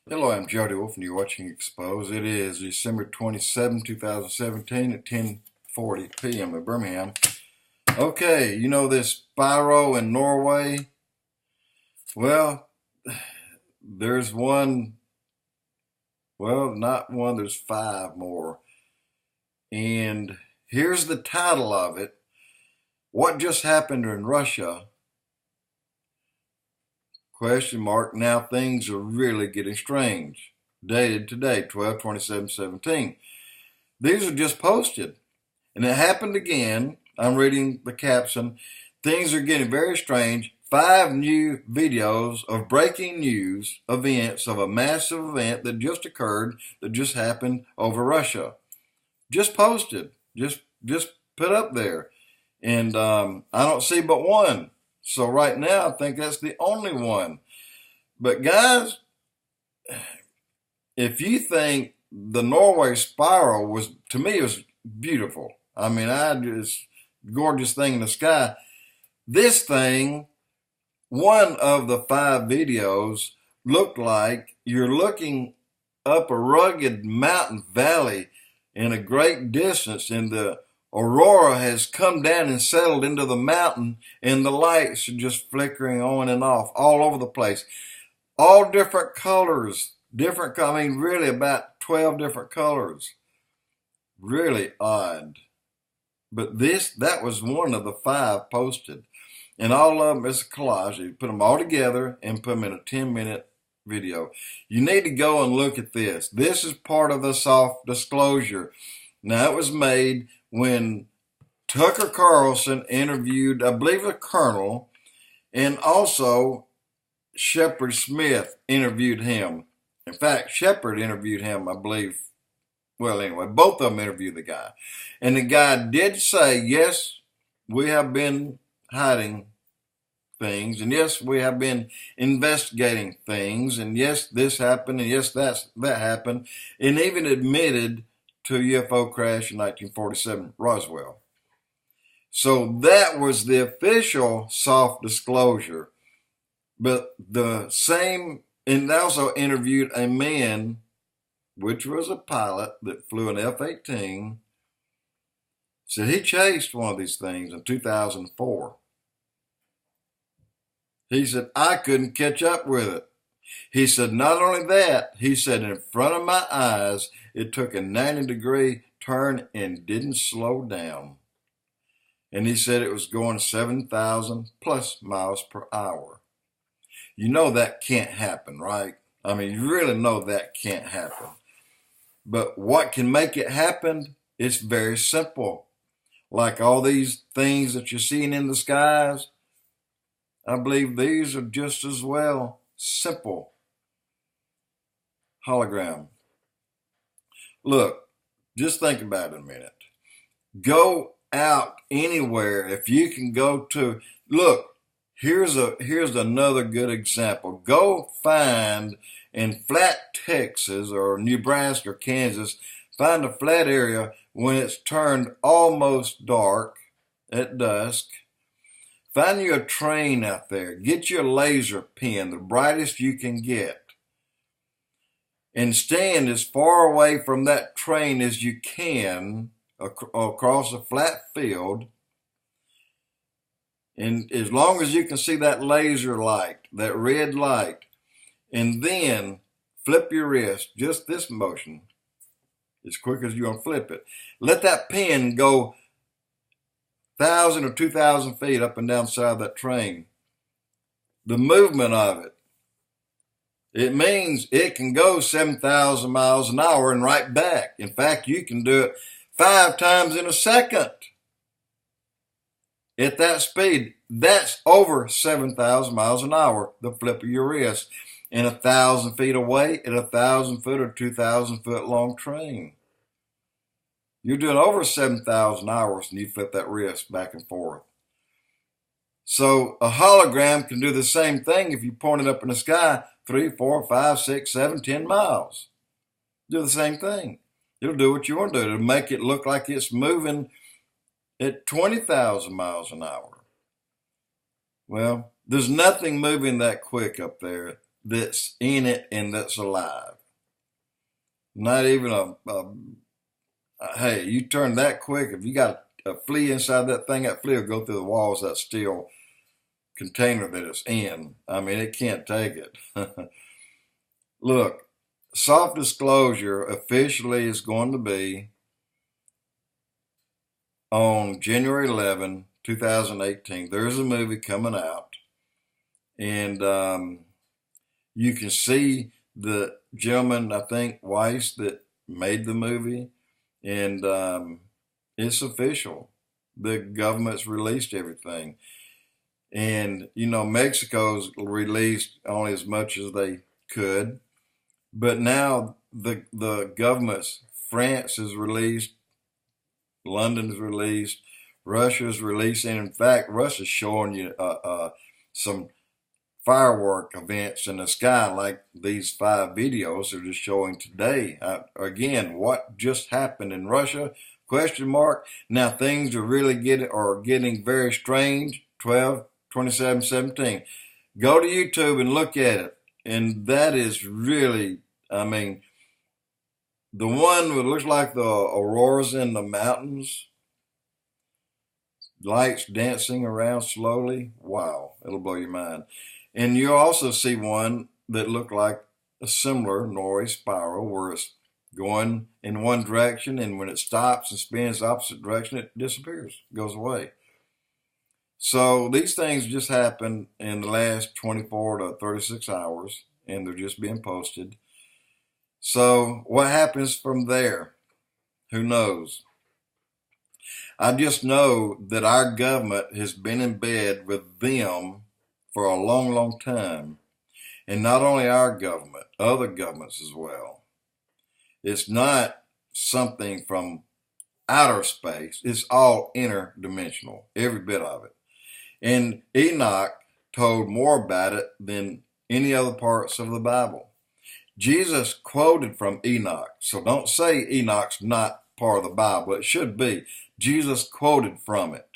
Hello, I'm Jody Wolf, and you're watching Expoz. It is December 27, 2017 at 10:40 p.m. in Birmingham. Okay, you know this Spyro in Norway? Well, there's one, well, not one, there's five more. And here's the title of it. What just happened in Russia? Question mark. Now things are really getting strange. Dated today, 12/27/17. These are just posted. And it happened again. I'm reading the caption. Things are getting very strange. 5 new videos of breaking news events of a massive event that just occurred, that just happened over Russia. Just posted. Just put up there. And I don't see but one. So right now, I think that's the only one. But guys, if you think the Norway spiral was, to me, it was beautiful. I mean, gorgeous thing in the sky. This thing, one of the 5 videos, looked like you're looking up a rugged mountain valley in a great distance, and the aurora has come down and settled into the mountain, and the lights are just flickering on and off all over the place. All different colors, really about 12 different colors. Really odd. But that was one of the 5 posted. And all of them is a collage. You put them all together and put them in a 10-minute video. You need to go and look at this. This is part of the soft disclosure. Now, it was made when Tucker Carlson interviewed, I believe, a colonel, and also Shepard Smith interviewed him. In fact, Shepard interviewed him, I believe. Well, anyway, both of them interviewed the guy. And the guy did say, yes, we have been hiding things. And yes, we have been investigating things. And yes, this happened. And yes, that happened. And even admitted to a UFO crash in 1947, Roswell. So that was the official soft disclosure. But the same, and also interviewed a man, which was a pilot that flew an F-18, said he chased one of these things in 2004. He said, I couldn't catch up with it. He said, not only that, he said, in front of my eyes, it took a 90-degree turn and didn't slow down. And he said it was going 7,000 plus miles per hour. You know that can't happen, right? I mean, you really know that can't happen. But what can make it happen? It's very simple. Like all these things that you're seeing in the skies, I believe these are just as well simple. Hologram. Look, just think about it a minute. Go out anywhere. If you can go to, look, here's another good example. Go find in flat Texas or Nebraska or Kansas, find a flat area when it's turned almost dark at dusk. Find you a train out there. Get you a laser pen, the brightest you can get. And stand as far away from that train as you can across a flat field. And as long as you can see that laser light, that red light, and then flip your wrist, just this motion, as quick as you're going to flip it. Let that pen go 1,000 or 2,000 feet up and down the side of that train. The movement of it, it means it can go 7,000 miles an hour and right back. In fact, you can do it 5 times in a second. At that speed, that's over 7,000 miles an hour, the flip of your wrist. And 1,000 feet away at 1,000 foot or 2,000 foot long train. You're doing over 7,000 hours and you flip that wrist back and forth. So a hologram can do the same thing if you point it up in the sky 3, 4, 5, 6, 7, 10 miles. Do the same thing. It'll do what you want to do. It'll make it look like it's moving at 20,000 miles an hour. Well, there's nothing moving that quick up there. that's in it and that's alive. Not even hey, you turn that quick, if you got a flea inside that thing, that flea will go through the walls of that steel container that it's in. I mean, it can't take it. Look, soft disclosure officially is going to be on January 11, 2018. There's a movie coming out, and you can see the gentleman, I think Weiss, that made the movie, and it's official. The government's released everything. And, you know, Mexico's released only as much as they could. But now the government's, France has released, London's released, Russia's releasing. In fact, Russia's showing you some firework events in the sky, like these 5 videos they're just showing today. Again, what just happened in Russia? Question mark. Now things are really getting very strange. 12, 27, 17. Go to YouTube and look at it. And that is really, I mean, the one that looks like the auroras in the mountains, lights dancing around slowly. Wow, it'll blow your mind. And you'll also see one that looked like a similar Norway spiral, where it's going in one direction, and when it stops and spins the opposite direction, it disappears, goes away. So these things just happened in the last 24 to 36 hours, and they're just being posted. So what happens from there? Who knows? I just know that our government has been in bed with them for a long, long time. And not only our government, other governments as well. It's not something from outer space. It's all interdimensional, every bit of it. And Enoch told more about it than any other parts of the Bible. Jesus quoted from Enoch. So don't say Enoch's not part of the Bible. It should be. Jesus quoted from it.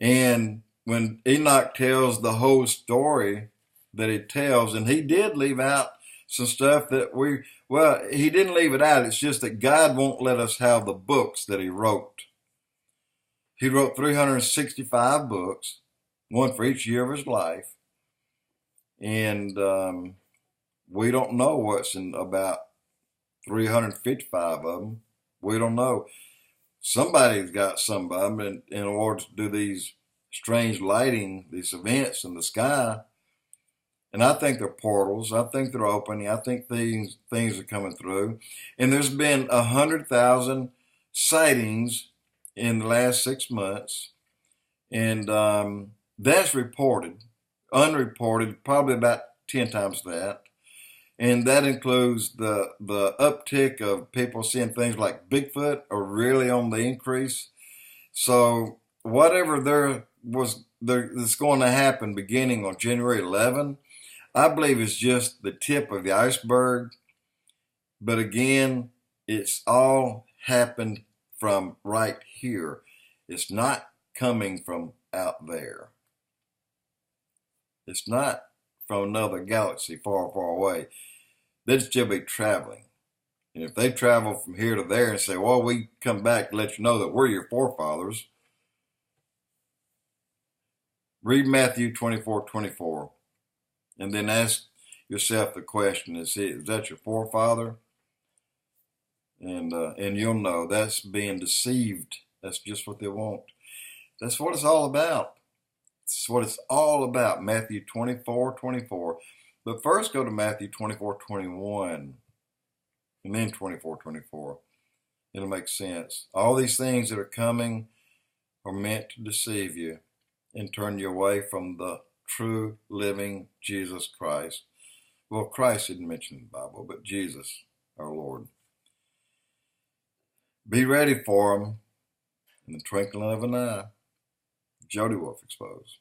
And when Enoch tells the whole story that he tells, and he did leave out some stuff that he didn't leave it out. It's just that God won't let us have the books that he wrote. He wrote 365 books, one for each year of his life. And we don't know what's in about 355 of them. We don't know. Somebody's got some of them in order to do these strange lighting, these events in the sky. And I think they're portals. I think they're opening. I think things are coming through. And there's been 100,000 sightings in the last 6 months. And that's reported. Unreported, probably about 10 times that. And that includes the uptick of people seeing things like Bigfoot are really on the increase. So whatever that's going to happen beginning on January 11, I believe it's just the tip of the iceberg. But again, it's all happened from right here. It's not coming from out there. It's not from another galaxy far, far away. They'd still be traveling. And if they travel from here to there and say, well, we come back to let you know that we're your forefathers, read Matthew 24:24, and then ask yourself the question, is that your forefather? And you'll know that's being deceived. That's just what they want. That's what it's all about. That's what it's all about, Matthew 24:24. But first go to Matthew 24:21, and then 24:24. It'll make sense. All these things that are coming are meant to deceive you and turn you away from the true living Jesus Christ. Well, Christ isn't mentioned in the Bible, but Jesus, our Lord. Be ready for him in the twinkling of an eye. Jody Wolf Expoz.